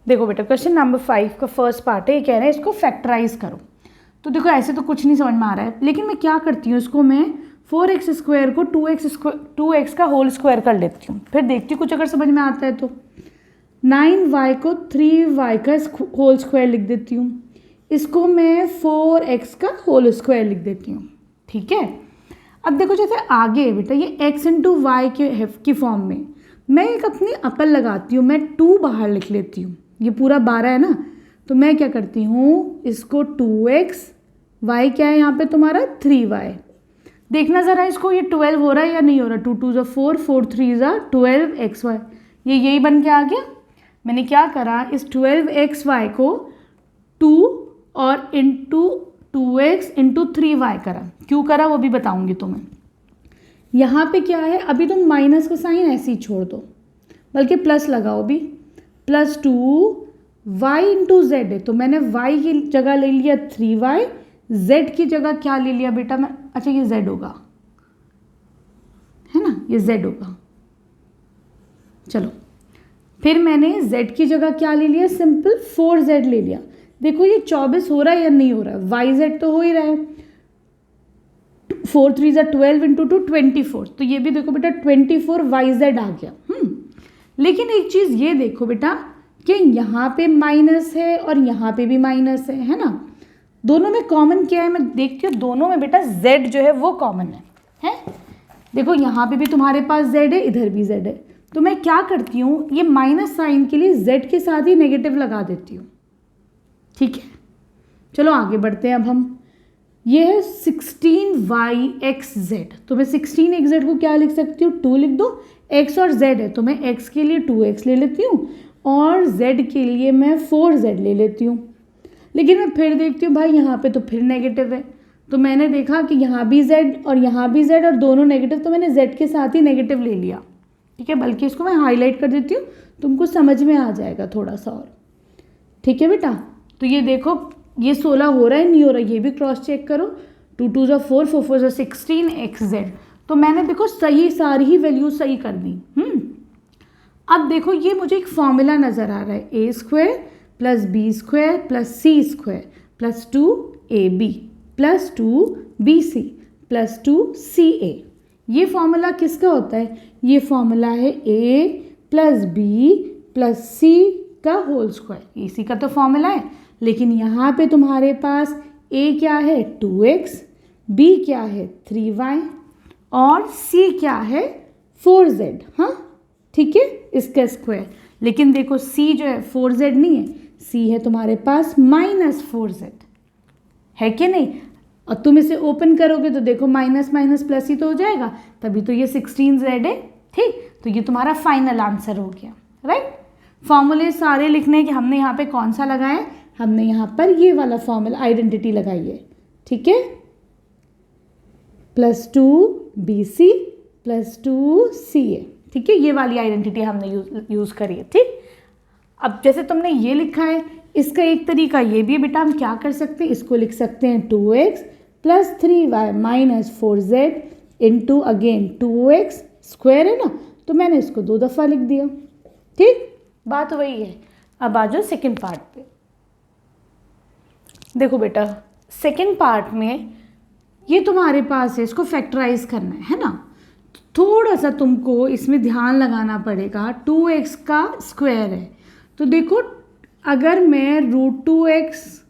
देखो बेटा question number 5 का फर्स्ट पार्ट है, ये कह रहा है इसको फैक्टराइज करो। तो देखो ऐसे तो कुछ नहीं समझ में आ रहा है, लेकिन मैं क्या करती हूँ, इसको मैं 4x स्क्वायर को 2x का होल स्क्वायर कर लेती हूँ, फिर देखती हूँ कुछ अगर समझ में आता है तो। 9y को 3y का होल स्क्वायर लिख देती हूँ, इसको मैं 4x का होल स्क्वायर लिख देती हूँ। ठीक है, अब देखो जैसे आगे बेटा ये x इंटू वाई की फॉर्म में मैं एक अपनी अकल लगाती हूँ, मैं 2 बाहर लिख लेती हूँ, ये पूरा 12 है ना, तो मैं क्या करती हूँ इसको 2x, y क्या है यहाँ पे तुम्हारा 3y। देखना ज़रा इसको, ये 12 हो रहा है या नहीं हो रहा, 2 2 4, 4 3 12xy, ये यही बन के आ गया। मैंने क्या करा, इस 12xy को 2 और इंटू 2x इंटू 3y करा। क्यों करा वो भी बताऊँगी तुम्हें। यहाँ पे क्या है, अभी तुम माइनस का साइन ऐसे ही छोड़ दो, बल्कि प्लस लगाओ भी, प्लस 2y इंटू जेड है, तो मैंने y की जगह ले लिया 3y, z की जगह क्या ले लिया बेटा मैं, अच्छा ये z होगा, है ना, ये z होगा। चलो फिर मैंने z की जगह क्या ले लिया, सिंपल 4z ले लिया। देखो ये 24 हो रहा है या नहीं हो रहा है, yz तो हो ही रहा है, 4 3 12 इंटू 2 24, तो ये भी देखो बेटा 24 yz आ गया। लेकिन एक चीज़ ये देखो बेटा कि यहाँ पे माइनस है और यहाँ पे भी माइनस है ना, दोनों में कॉमन क्या है, मैं देखती हूँ दोनों में बेटा z जो है वो कॉमन है। देखो यहाँ पे भी तुम्हारे पास z है, इधर भी z है, तो मैं क्या करती हूँ, ये माइनस साइन के लिए z के साथ ही नेगेटिव लगा देती हूँ। ठीक है, चलो आगे बढ़ते हैं। अब हम, ये है 16yxz, तो मैं 16xz को क्या लिख सकती हूँ, 2 लिख दो, x और z है तो मैं x के लिए 2x ले लेती हूँ और z के लिए मैं 4z ले लेती हूँ। लेकिन मैं फिर देखती हूँ भाई यहाँ पे तो फिर नेगेटिव है, तो मैंने देखा कि यहाँ भी z और यहाँ भी z और दोनों नेगेटिव, तो मैंने z के साथ ही नेगेटिव ले लिया। ठीक है, बल्कि इसको मैं हाईलाइट कर देती हूँ, तुमको समझ में आ जाएगा थोड़ा सा और। ठीक है बेटा, तो ये देखो ये 16 हो रहा है नहीं हो रहा, ये भी क्रॉस चेक करो, 2 2 4 4 4 16xz, तो मैंने देखो सही सारी ही वैल्यू सही कर दी। अब देखो ये मुझे एक फॉर्मूला नज़र आ रहा है, a square plus b square plus c square plus 2ab plus 2bc plus 2ca। ये फॉर्मूला किसका होता है, ये फॉर्मूला है a प्लस बी प्लस सी का होल स्क्वायर, इसी का तो फॉर्मूला है। लेकिन यहाँ पे तुम्हारे पास a क्या है 2x, b क्या है 3y और c क्या है 4z। हाँ ठीक है, इसका स्क्वायर। लेकिन देखो c जो है 4z नहीं है, c है तुम्हारे पास -4z, है कि नहीं। और तुम इसे ओपन करोगे तो देखो माइनस माइनस प्लस ही तो हो जाएगा, तभी तो ये 16z है। ठीक, तो ये तुम्हारा फाइनल आंसर हो गया। राइट, फॉर्मूले सारे लिखने के हमने यहाँ पे कौन सा लगाया, हमने यहाँ पर ये वाला फॉर्मूला आइडेंटिटी लगाई है। ठीक है, +2bc +2ca, ठीक है, ये वाली आइडेंटिटी हमने यूज़ करी है। ठीक, अब जैसे तुमने ये लिखा है, इसका एक तरीका ये भी है बेटा, हम क्या कर सकते हैं, इसको लिख सकते हैं 2x plus 3y minus 4z into again 2x square है ना, तो मैंने इसको 2 दफ़ा लिख दिया। ठीक, बात वही है। अब आ जाओ सेकेंड पार्ट पे। देखो बेटा सेकेंड पार्ट में ये तुम्हारे पास है, इसको फैक्टराइज करना है ना, थोड़ा सा तुमको इसमें ध्यान लगाना पड़ेगा। 2x का स्क्वायर है, तो देखो अगर मैं √2x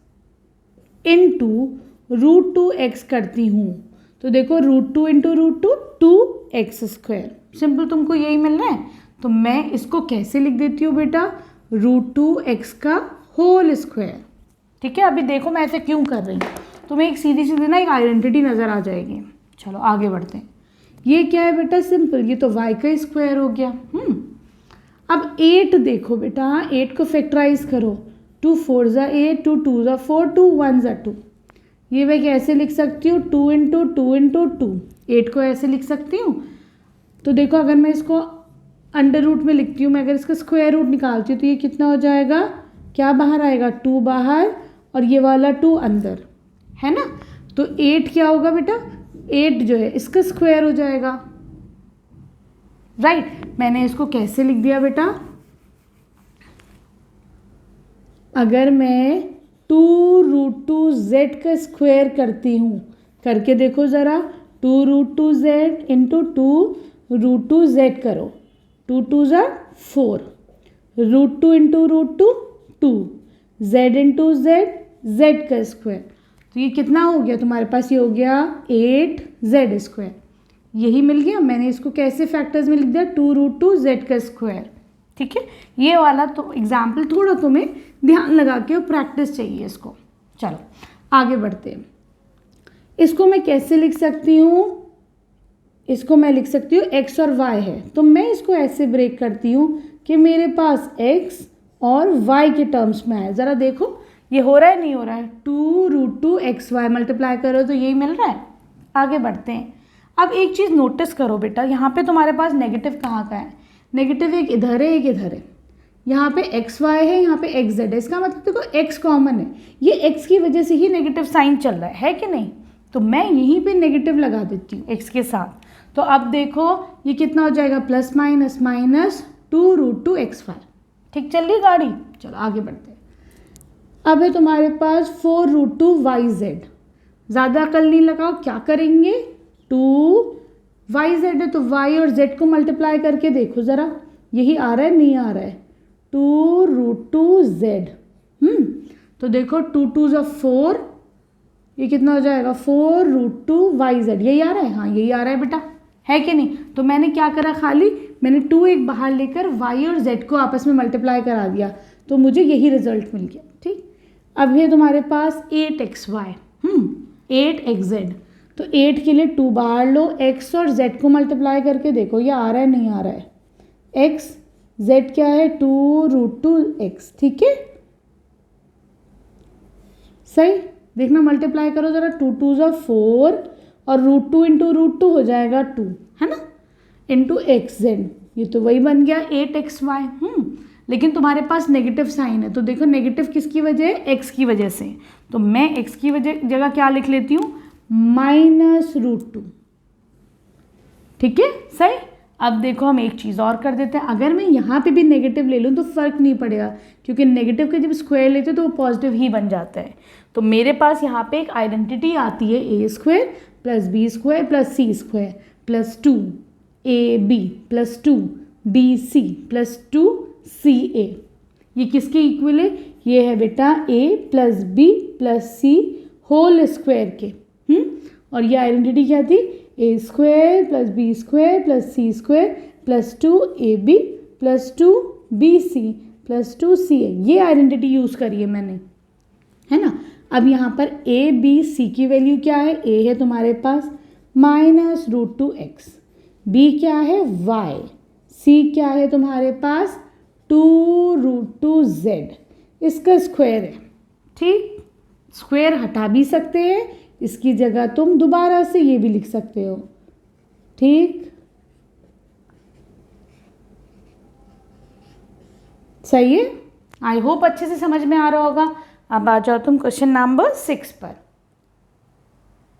इंटू √2x करती हूँ तो देखो √2 इंटू √2 2x स्क्वायर, सिंपल तुमको यही मिल रहा है। तो मैं इसको कैसे लिख देती हूँ बेटा, √2x का होल स्क्वायर। ठीक है, अभी देखो मैं ऐसे क्यों कर रही हूँ, तुम्हें एक सीधी सीधी ना एक आइडेंटिटी नज़र आ जाएगी। चलो आगे बढ़ते हैं। ये क्या है बेटा, सिंपल, ये तो y का स्क्वायर हो गया। अब 8 देखो बेटा, 8 को फैक्टराइज करो, 2 4 8, 2 2 4, 2 1 2। ये मैं कैसे लिख सकती हूँ, 2 इंटू 2 इंटू 2, 8 को ऐसे लिख सकती हूँ। तो देखो अगर मैं इसको अंडर रूट में लिखती हूँ, मैं अगर इसका स्क्वायर रूट निकालती हूँ तो ये कितना हो जाएगा, क्या बाहर आएगा, 2 बाहर और ये वाला 2 अंदर, है ना। तो 8 क्या होगा बेटा, 8 जो है इसका स्क्वायर हो जाएगा। राइट, मैंने इसको कैसे लिख दिया बेटा, अगर मैं 2√2z का स्क्वायर करती हूँ, करके देखो ज़रा, 2√2z इंटू 2√2z करो, 2 2 ज़ा 4, √2 इंटू √2 2, z इंटू z का स्क्वायर, तो ये कितना हो गया तुम्हारे पास, ये हो गया 8z स्क्वायर। यही मिल गया। मैंने इसको कैसे फैक्टर्स में लिख दिया, 2√2z का स्क्वायर। ठीक है, ये वाला तो एग्जाम्पल थोड़ा तुम्हें ध्यान लगा के और प्रैक्टिस चाहिए इसको। चलो आगे बढ़ते हैं। इसको मैं कैसे लिख सकती हूँ, इसको मैं लिख सकती हूँ x और y है, तो मैं इसको ऐसे ब्रेक करती हूँ कि मेरे पास x और y के टर्म्स में आए। ज़रा देखो ये हो रहा है नहीं हो रहा है, 2√2xy मल्टीप्लाई करो तो यही मिल रहा है। आगे बढ़ते हैं। अब एक चीज़ नोटिस करो बेटा, यहाँ पे तुम्हारे पास नेगेटिव कहाँ का है, नेगेटिव एक इधर है एक इधर है, यहाँ पे एक्स वाई है यहाँ पे एक्स जेड है, इसका मतलब देखो एक्स कॉमन है, ये एक्स की वजह से ही नेगेटिव साइन चल रहा है कि नहीं, तो मैं यहीं पे नेगेटिव लगा देती हूँ एक्स के साथ। तो अब देखो ये कितना हो जाएगा, प्लस माइनस माइनस 2√2x5। ठीक चल रही गाड़ी। चलो आगे बढ़ते हैं। अब है तुम्हारे पास 4√2yz, ज़्यादा अकल नहीं लगाओ, क्या करेंगे, 2yz है तो y और z को मल्टीप्लाई करके देखो ज़रा, यही आ रहा है नहीं आ रहा है, 2√2z। तो देखो 2 2 ज़ा 4, ये कितना हो जाएगा 4√2yz, यही आ रहा है, हाँ यही आ रहा है बेटा, है कि नहीं। तो मैंने क्या करा, खाली मैंने 2 एक बाहर लेकर y और z को आपस में मल्टीप्लाई करा दिया, तो मुझे यही रिजल्ट मिल गया। ठीक, अब है तुम्हारे पास 8xy 8xz, तो 8 के लिए 2 बाहर लो, x और z को मल्टीप्लाई करके देखो ये आ रहा है नहीं आ रहा है, x z क्या है 2√2x। ठीक है, सही, देखना मल्टीप्लाई करो ज़रा, 2 2 ज़ा 4 और √2 इंटू √2 हो जाएगा 2, है ना, इंटू एक्स जेड, ये तो वही बन गया 8xy। लेकिन तुम्हारे पास नेगेटिव साइन है, तो देखो नेगेटिव किसकी वजह है, एक्स की वजह से, तो मैं एक्स की जगह क्या लिख लेती हूँ, -√2। ठीक है, सही। अब देखो हम एक चीज़ और कर देते हैं, अगर मैं यहाँ पे भी नेगेटिव ले लूँ तो फ़र्क नहीं पड़ेगा, क्योंकि नेगेटिव का जब स्क्वायर लेते हैं तो वो पॉजिटिव ही बन जाता है। तो मेरे पास यहाँ पे एक आइडेंटिटी आती है, a² + b² + c² + 2ab + 2bc + 2ca। ये किसके इक्वल है, ये है बेटा a + b + c whole square के। और ये आइडेंटिटी क्या थी, a² + b² + c² + 2ab + 2bc + 2ca, ये आइडेंटिटी यूज़ करी है मैंने, है ना। अब यहाँ पर a b c की वैल्यू क्या है, a है तुम्हारे पास -√2x, b क्या है y, c क्या है तुम्हारे पास 2√2z, इसका स्क्वायर है। ठीक, स्क्वायर हटा भी सकते हैं, इसकी जगह तुम दोबारा से ये भी लिख सकते हो। ठीक, सही है, आई होप अच्छे से समझ में आ रहा होगा। अब आ जाओ तुम क्वेश्चन नंबर 6 पर।